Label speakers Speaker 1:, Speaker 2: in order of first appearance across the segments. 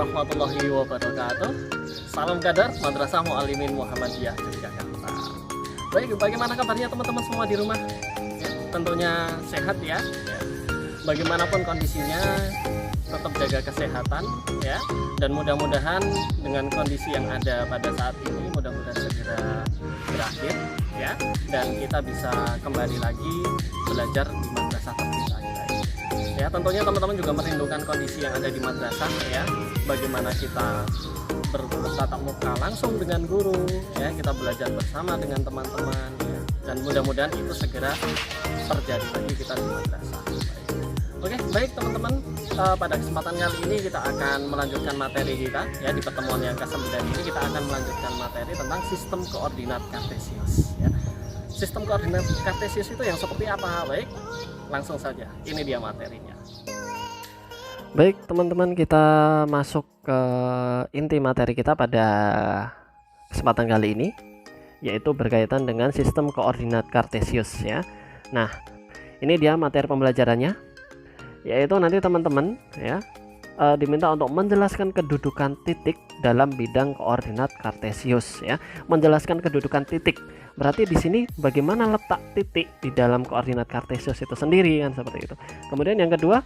Speaker 1: warahmatullahi wabarakatuh. Salam kadar Madrasah Muallimin Muhammadiyah Yogyakarta. Baik, bagaimana kabarnya teman-teman semua di rumah? Ya, tentunya sehat ya. Bagaimanapun kondisinya, tetap jaga kesehatan ya. Dan mudah-mudahan dengan kondisi yang ada pada saat ini, mudah-mudahan segera berakhir ya. Dan kita bisa kembali lagi belajar di madrasah tercinta kita ini. Ya, tentunya teman-teman juga merindukan kondisi yang ada di madrasah ya. Bagaimana kita bertatap muka langsung dengan guru ya, kita belajar bersama dengan teman-teman ya. Dan mudah-mudahan itu segera terjadi lagi kita di madrasah. Oke, baik teman-teman, pada kesempatan kali ini kita akan melanjutkan materi kita ya. Di pertemuan yang ke-9 ini kita akan melanjutkan materi tentang sistem koordinat kartesius ya. Sistem koordinat kartesius itu yang seperti apa? Baik, langsung saja, ini dia materinya. Baik teman-teman, kita masuk ke inti materi kita pada kesempatan kali ini, yaitu berkaitan dengan sistem koordinat kartesius ya. Nah, ini dia materi pembelajarannya, yaitu nanti teman-teman ya diminta untuk menjelaskan kedudukan titik dalam bidang koordinat kartesius ya. Menjelaskan kedudukan titik, berarti di sini bagaimana letak titik di dalam koordinat kartesius itu sendiri kan, seperti itu. Kemudian yang kedua,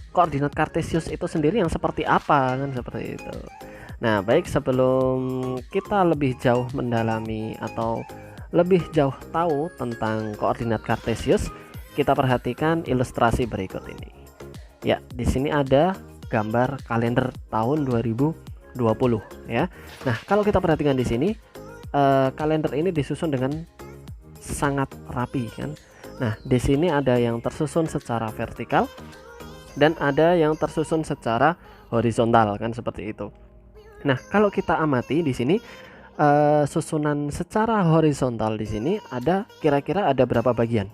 Speaker 1: koordinat kartesius itu sendiri yang seperti apa kan, seperti itu. Nah, baik, sebelum kita lebih jauh mendalami atau lebih jauh tahu tentang koordinat kartesius, kita perhatikan ilustrasi berikut ini. Ya, di sini ada gambar kalender tahun 2020 ya. Nah, kalau kita perhatikan di sini, kalender ini disusun dengan sangat rapi kan. Nah, di sini ada yang tersusun secara vertikal dan ada yang tersusun secara horizontal kan, seperti itu. Nah, kalau kita amati di sini, susunan secara horizontal di sini ada kira-kira ada berapa bagian?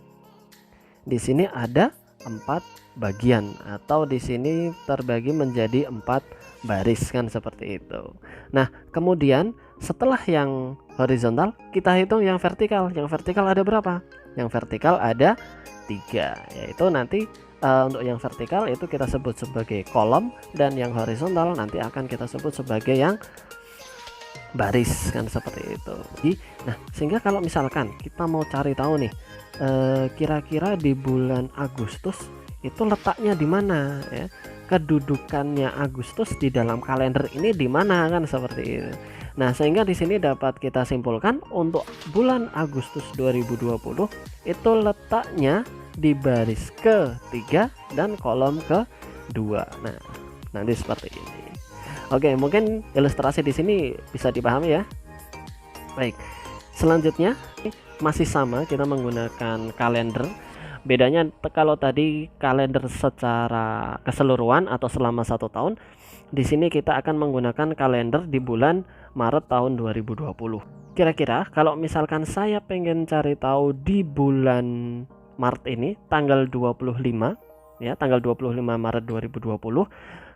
Speaker 1: Di sini ada 4 bagian, atau di sini terbagi menjadi 4 baris kan, seperti itu. Nah, kemudian setelah yang horizontal kita hitung yang vertikal. Yang vertikal ada berapa? Yang vertikal ada 3, yaitu nanti untuk yang vertikal itu kita sebut sebagai kolom, dan yang horizontal nanti akan kita sebut sebagai yang baris kan, seperti itu. Nah, sehingga kalau misalkan kita mau cari tahu nih, kira-kira di bulan Agustus itu letaknya di mana ya, kedudukannya Agustus di dalam kalender ini di mana kan, seperti itu. Nah, sehingga di sini dapat kita simpulkan untuk bulan Agustus 2020 itu letaknya di baris ke-3 dan kolom ke-2. Nah, nanti seperti ini. Oke, mungkin ilustrasi di sini bisa dipahami ya. Baik, selanjutnya masih sama, kita menggunakan kalender. Bedanya kalau tadi kalender secara keseluruhan atau selama 1 tahun, di sini kita akan menggunakan kalender di bulan Maret tahun 2020. Kira-kira kalau misalkan saya pengen cari tahu di bulan Maret ini tanggal 25 ya, tanggal 25 Maret 2020,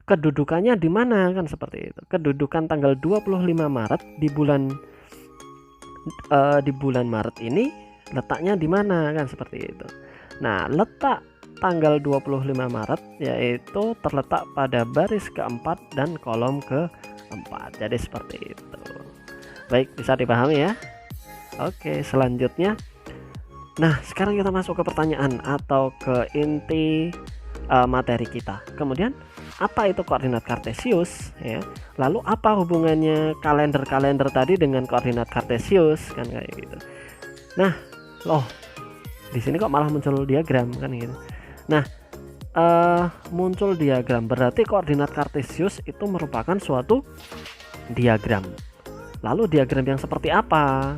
Speaker 1: kedudukannya di mana kan, seperti itu. Kedudukan tanggal 25 Maret di bulan Maret ini letaknya di mana kan, seperti itu. Nah, letak tanggal 25 Maret yaitu terletak pada baris ke-4 dan kolom ke-4. Jadi seperti itu. Baik, bisa dipahami ya. Oke, selanjutnya. Nah, sekarang kita masuk ke pertanyaan atau ke inti materi kita. Kemudian, apa itu koordinat kartesius ya? Lalu apa hubungannya kalender-kalender tadi dengan koordinat kartesius kan, kayak gitu. Nah, loh, di sini kok malah muncul diagram kan gitu. Nah, muncul diagram berarti koordinat kartesius itu merupakan suatu diagram. Lalu diagram yang seperti apa?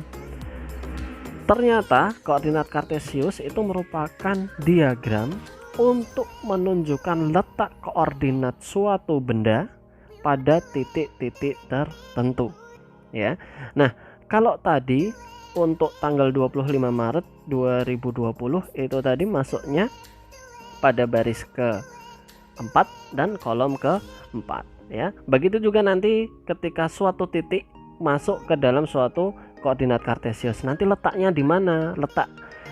Speaker 1: Ternyata koordinat kartesius itu merupakan diagram untuk menunjukkan letak koordinat suatu benda pada titik-titik tertentu ya. Nah, kalau tadi untuk tanggal 25 Maret 2020 itu tadi masuknya pada baris ke-4 dan kolom ke-4 ya. Begitu juga nanti ketika suatu titik masuk ke dalam suatu koordinat kartesius, nanti letaknya di mana? Letak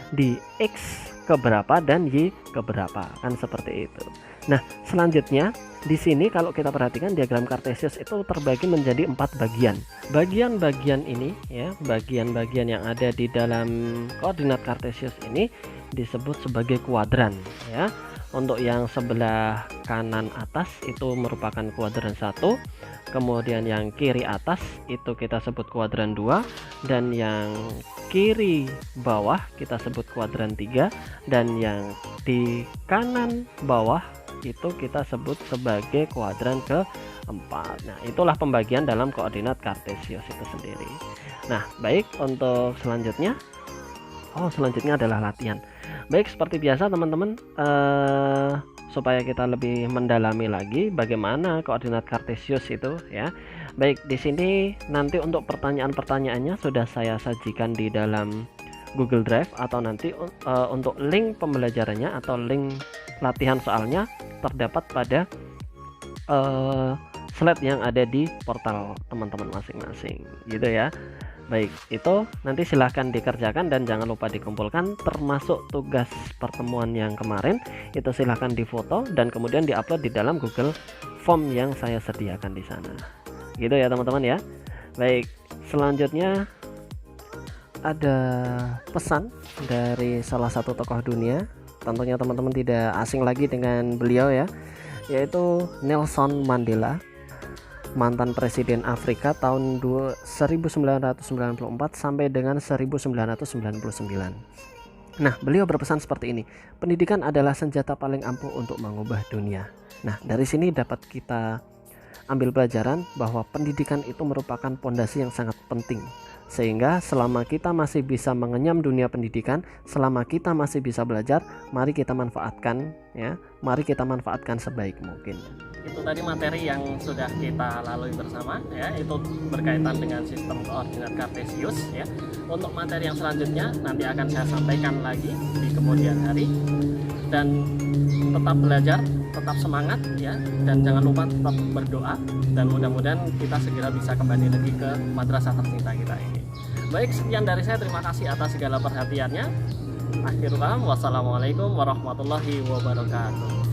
Speaker 1: di X keberapa dan Y keberapa kan, seperti itu. Nah, selanjutnya di sini kalau kita perhatikan diagram Kartesius itu terbagi menjadi 4 bagian. Bagian-bagian ini ya, bagian-bagian yang ada di dalam koordinat Kartesius ini disebut sebagai kuadran ya. Untuk yang sebelah kanan atas itu merupakan kuadran 1, kemudian yang kiri atas itu kita sebut kuadran 2, dan yang kiri bawah kita sebut kuadran 3, dan yang di kanan bawah itu kita sebut sebagai kuadran keempat. Nah, itulah pembagian dalam koordinat Kartesius itu sendiri. Nah, baik, untuk selanjutnya selanjutnya adalah latihan. Baik, seperti biasa teman-teman, supaya kita lebih mendalami lagi bagaimana koordinat Kartesius itu ya. Baik, di sini nanti untuk pertanyaan-pertanyaannya sudah saya sajikan di dalam Google Drive, atau nanti untuk link pembelajarannya atau link latihan soalnya terdapat pada slide yang ada di portal teman-teman masing-masing gitu ya. Baik, itu nanti silahkan dikerjakan dan jangan lupa dikumpulkan, termasuk tugas pertemuan yang kemarin itu silahkan difoto dan kemudian diupload di dalam Google Form yang saya sediakan di sana. Gitu ya teman-teman ya. Baik, selanjutnya ada pesan dari salah satu tokoh dunia. Tentunya teman-teman tidak asing lagi dengan beliau ya, yaitu Nelson Mandela, mantan presiden Afrika tahun 1994 sampai dengan 1999. Nah, beliau berpesan seperti ini: pendidikan adalah senjata paling ampuh untuk mengubah dunia. Nah, dari sini dapat kita ambil pelajaran bahwa pendidikan itu merupakan pondasi yang sangat penting. Sehingga selama kita masih bisa mengenyam dunia pendidikan, selama kita masih bisa belajar, mari kita manfaatkan ya, mari kita manfaatkan sebaik mungkin. Itu tadi materi yang sudah kita lalui bersama ya, itu berkaitan dengan sistem koordinat Kartesius ya. Untuk materi yang selanjutnya nanti akan saya sampaikan lagi di kemudian hari, dan tetap belajar, tetap semangat ya, dan jangan lupa tetap berdoa, dan mudah-mudahan kita segera bisa kembali lagi ke madrasah tercinta kita ini. Baik, sekian dari saya, terima kasih atas segala perhatiannya. Akhirul kalam, wassalamualaikum warahmatullahi wabarakatuh.